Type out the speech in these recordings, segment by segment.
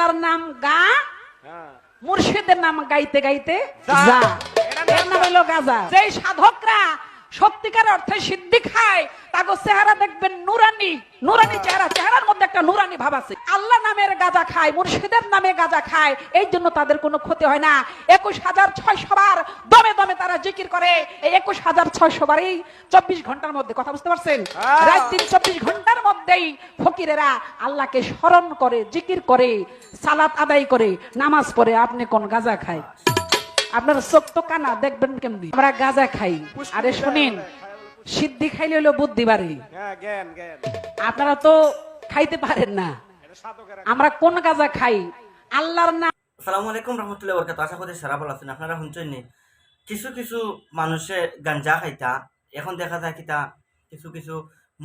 আল্লাহর নাম গা, মুর্শিদের নাম গাইতে গাইতে যা, এর নাম হইলো গাজা। যেই সাধকরা সত্যিকার অর্থে সিদ্ধি খায় তাগো চেহারা দেখবেন নুরানি, নুরানি চেহারা, চেহারার মধ্যে একটা নুরানি ভাব আছে। আল্লাহ নামের গাজা খায়, মুর্শিদের নামে গাজা খায়, এই জন্য তাদের কোনো ক্ষতি হয় না। 21,600 বার দমে দমে তারা জিকির করে। এই 21,600 বারই 24 ঘন্টার মধ্যে, কথা বুঝতে পারছেন, রাত দিন 24 ঘন্টার মধ্যেই ফকিরেরা আল্লাহকে স্মরণ করে, জিকির করে, সালাত আদায় করে, নামাজ পড়ে। আপনি কোন গাজা খায়? আপনার চোখ তো কানা, দেখবেন কেমনি? আমরা গাজা খাই। আরে শুনেন, সিদ্ধি খাইলে হলো বুদ্ধি বাড়ে, আপনারা তো খাইতে পারেন না। আমরা কোন গাজা খাই? আল্লাহর নাম। আসসালামু আলাইকুম রহমতুল্লাহি ওয়া বারাকাতুহু। আশা করি সারা ভালো আছেন। আপনারা শুনছেন নি কিছু কিছু মানুষে গাঞ্জা খাইতা, এখন দেখা যায় কিতা কিছু কিছু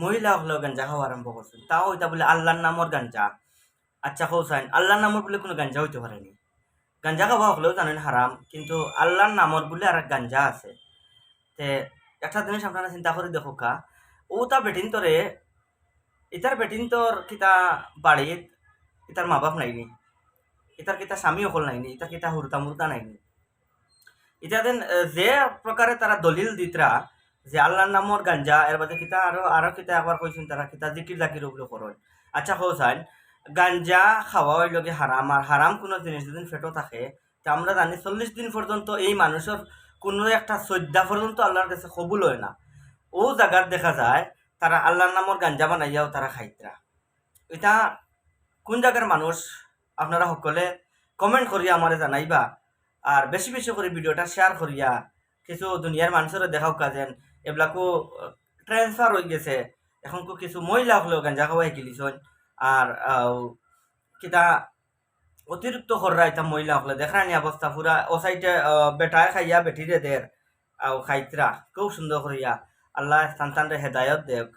মহিলা হলেও গাঞ্জা খাওয়া আরম্ভ করছেন। তাও এটা বলে আল্লাহর নামর গাঞ্জা। আচ্ছা কৌসাইন, আল্লাহর নামর বলে কোনো গাঞ্জা হইতে পারেনি। গাঞ্জা খাওয়া হলেও জানেন হারাম, কিন্তু আল্লাহর নামর বলে আর এক গাঞ্জা আছে। তে একটা জিনিস আপনারা চিন্তা করে দেখো কা, ও তা বেটিন তোরে, ইতার বেটিন তোর কিতা বাড়িত ইতার মা বাপ নাইনি, ইতার কিতা স্বামী অকল নাইনি, ইতার কিতা হুরতা মুরতা নাইনি। ইতা দেন যে প্রকারে তারা দলিল দিতরা যে আল্লাহর নামর গাঞ্জা, এর বাদে কিতা আরো কিতা একবার কইছেন তারা কিতা জিকির জাকির ওগুলো করন। আচ্ছা হোসাইন, গাঞ্জা খাওয়া হইল কি হারাম, আর হারাম কোনো জিনিস যদি ফেটো থাকে, তা আমরা জানি 40 দিন পর্যন্ত এই মানুষের কোনো একটা শ্রদ্ধা পর্যন্ত আল্লাহর কাছে কবুল হয় না। ও জায়গার দেখা যায় তারা আল্লাহর নামর গাঞ্জা বানাইয়াও তারা খাইতরা। এটা কোন জায়গার মানুষ আপনারা সকলে কমেন্ট করিয়া আমারে জানাইবা, আর বেশি বেশি করে ভিডিওটা শেয়ার করিয়া কিছু দুনিয়ার মানুষের দেখাও কাজেন এগুলাকো ট্রান্সফার হয়ে গেছে। এখন কিছু মহিলা হলেও গাঞ্জা খাওয়াই গেলিছন, আর কিতা অতিরিক্ত কররা এটা মহিলা হলে দেখানি অবস্থা পুরা ও সাইডে বেটায় খাইয়া বেটিরে দের খাইতরা খুব সুন্দর করিয়া। আল্লাহ সন্তানরে হেদায়ত দেখ,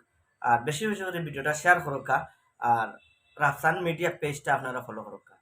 আর বেশি বেশি করে ভিডিওটা শেয়ার করুকা, আর রাফসান মিডিয়া পেজটা আপনারা ফলো করুকা।